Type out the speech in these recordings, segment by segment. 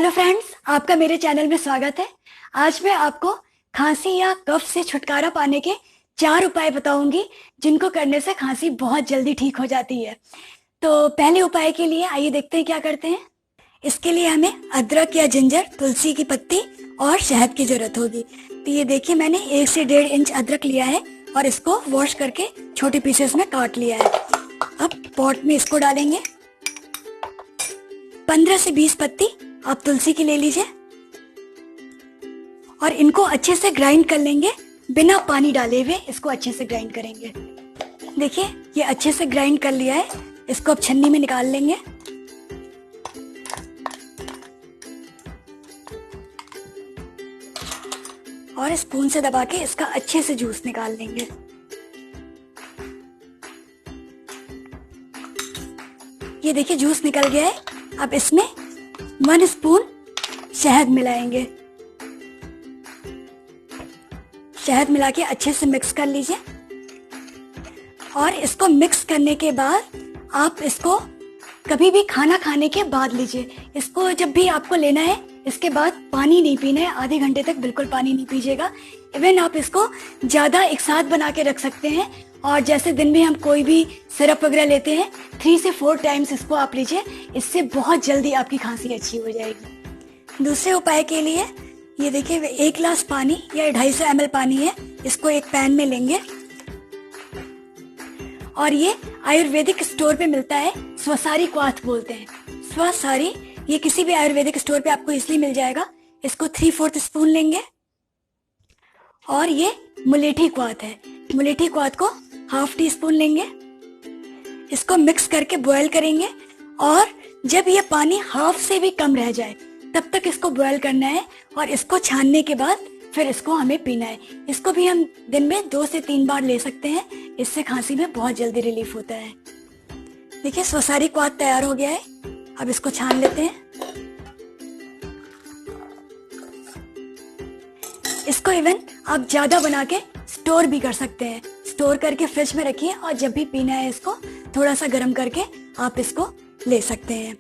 Hello friends, आपका मेरे channel में स्वागत है। आज मैं आपको खांसी या कफ से छुटकारा पाने के 4 उपाय बताऊंगी जिनको करने से खांसी बहुत जल्दी ठीक हो जाती है। तो पहले उपाय के लिए आइए देखते हैं क्या करते हैं। इसके लिए हमें अदरक या जिंजर, तुलसी की पत्ती और शहद की जरूरत होगी। तो ये देखिए, मैंने 1 से 1.5 इंच अदरक लिया है और इसको वॉश करके छोटे पीसेस में काट लिया है। अब पॉट में इसको डालेंगे। 15 से 20 पत्ती आप तुलसी की ले लीजिए और इनको अच्छे से ग्राइंड कर लेंगे। बिना पानी डाले हुए इसको अच्छे से ग्राइंड करेंगे। देखिए, ये अच्छे से ग्राइंड कर लिया है। इसको अब छन्नी में निकाल लेंगे। और स्पून से दबा के इसका अच्छे से जूस निकाल लेंगे। ये देखिए, जूस निकल गया है। अब इसमें 1 स्पून शहद मिलाएंगे। शहद मिला के अच्छे से मिक्स कर लीजिए। और इसको मिक्स करने के बाद आप इसको कभी भी खाना खाने के बाद लीजिए। इसको जब भी आपको लेना है, इसके बाद पानी नहीं पीना है। आधे घंटे तक बिल्कुल पानी नहीं पीजिएगा। इवन आप इसको ज्यादा एक साथ बना के रख सकते हैं। और जैसे दिन में हम कोई भी सिरप वगैरह लेते हैं, 3 से 4 टाइम्स इसको आप लीजिए। इससे बहुत जल्दी आपकी खांसी अच्छी हो जाएगी। दूसरे उपाय के लिए ये देखिए, 1 गिलास पानी या 250 ml पानी है। इसको एक पैन में लेंगे और ये आयुर्वेदिक स्टोर पे मिलता है। स्वसारी क्वाथ बोलते हैं, स्वसारी। ये किसी भी आयुर्वेदिक स्टोर पे आपको इसलिए मिल जाएगा। इसको 3/4 स्पून लेंगे। और ये मुलेठी क्वाथ है। मुलेठी क्वाथ को 1/2 टीस्पून लेंगे। इसको मिक्स करके बॉयल करेंगे। और जब ये पानी हाफ से भी कम रह जाए तब तक इसको बॉयल करना है। और इसको छानने के बाद फिर इसको हमें पीना है। इसको भी हम दिन में 2 से 3 बार ले सकते हैं। इससे खांसी में बहुत जल्दी रिलीफ होता है। देखिए, स्वसारी क्वाथ तैयार हो गया है। अब इसको छान लेते हैं। इसको इवन आप ज्यादा बना के स्टोर भी कर सकते हैं। स्टोर करके फ्रिज में रखिए और जब भी पीना है इसको थोड़ा सा गर्म करके आप इसको ले सकते हैं।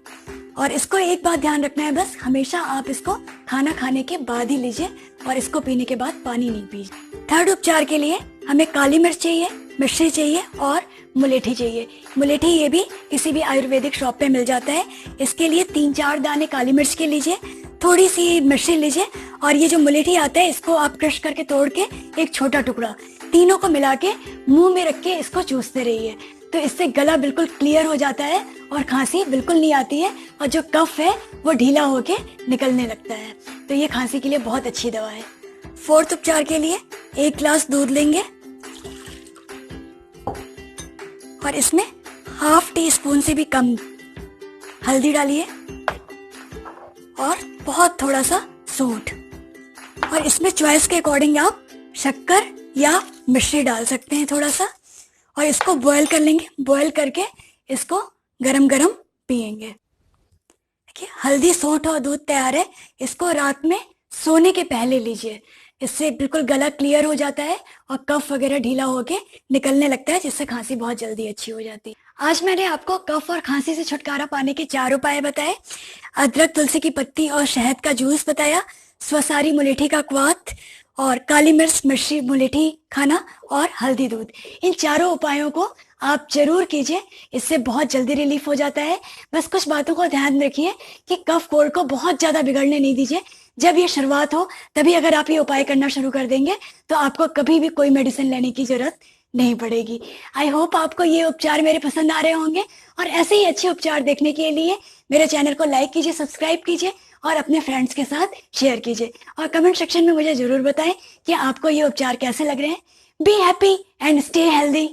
और इसको एक बात ध्यान रखना है, बस हमेशा आप इसको खाना खाने के बाद ही लीजिए और इसको पीने के बाद पानी नहीं पीजिए। थर्ड उपचार के लिए हमें काली मिर्च चाहिए, मिश्री चाहिए और मुलेठी चाहिए। मुलेठी ये भी किसी भी आयुर्वेदिक शॉप पे मिल जाता है। इसके लिए 3-4 दाने काली मिर्च के लीजिए, थोड़ी सी मिश्री लीजिए और ये जो मुलेठी आता है इसको आप क्रश करके तोड़ के एक छोटा टुकड़ा, तीनों को मिला के मुंह में रख के इसको चूसते रहिए। तो इससे गला बिल्कुल क्लियर हो जाता है और खांसी बिल्कुल नहीं आती है और जो कफ है वो ढीला होके निकलने लगता है। तो ये खांसी के लिए बहुत अच्छी दवा है। फोर्थ उपचार के लिए 1 गिलास दूध लेंगे और इसमें 1/2 टीस्पून से भी कम हल्दी डालिए और बहुत थोड़ा सा सूंठ। और इसमें चॉइस के अकॉर्डिंग आप शक्कर या मिश्री डाल सकते हैं थोड़ा सा। और इसको बॉयल कर लेंगे। बॉयल करके इसको गरम गरम पिएंगे। देखिए, हल्दी, सूंठ और दूध तैयार है। इसको रात में सोने के पहले लीजिए। इससे बिल्कुल गला क्लियर हो जाता है और कफ वगैरह ढीला होके निकलने लगता है, जिससे खांसी बहुत जल्दी अच्छी हो जाती है। आज मैंने आपको कफ और खांसी से छुटकारा पाने के 4 उपाय बताए। अदरक, तुलसी की पत्ती और शहद का जूस बताया, स्वसारी मुलेठी का क्वाथ और काली मिर्च, मिश्री, मुलेठी खाना और हल्दी दूध। इन 4 उपायों को आप जरूर कीजिए। इससे बहुत जल्दी रिलीफ हो जाता है। बस कुछ बातों को ध्यान रखिए कि कफ कोल्ड को बहुत ज्यादा बिगड़ने नहीं दीजिए। जब ये शुरुआत हो तभी अगर आप ये उपाय करना शुरू कर देंगे तो आपको कभी भी कोई मेडिसिन लेने की जरूरत नहीं पड़ेगी। आई होप आपको ये उपचार मेरे पसंद आ रहे होंगे। और ऐसे ही अच्छे उपचार देखने के लिए मेरे चैनल को लाइक कीजिए, सब्सक्राइब कीजिए और अपने फ्रेंड्स के साथ शेयर कीजिए। और कमेंट सेक्शन में मुझे जरूर बताएं कि आपको ये उपचार कैसे लग रहे हैं। Be happy and stay healthy.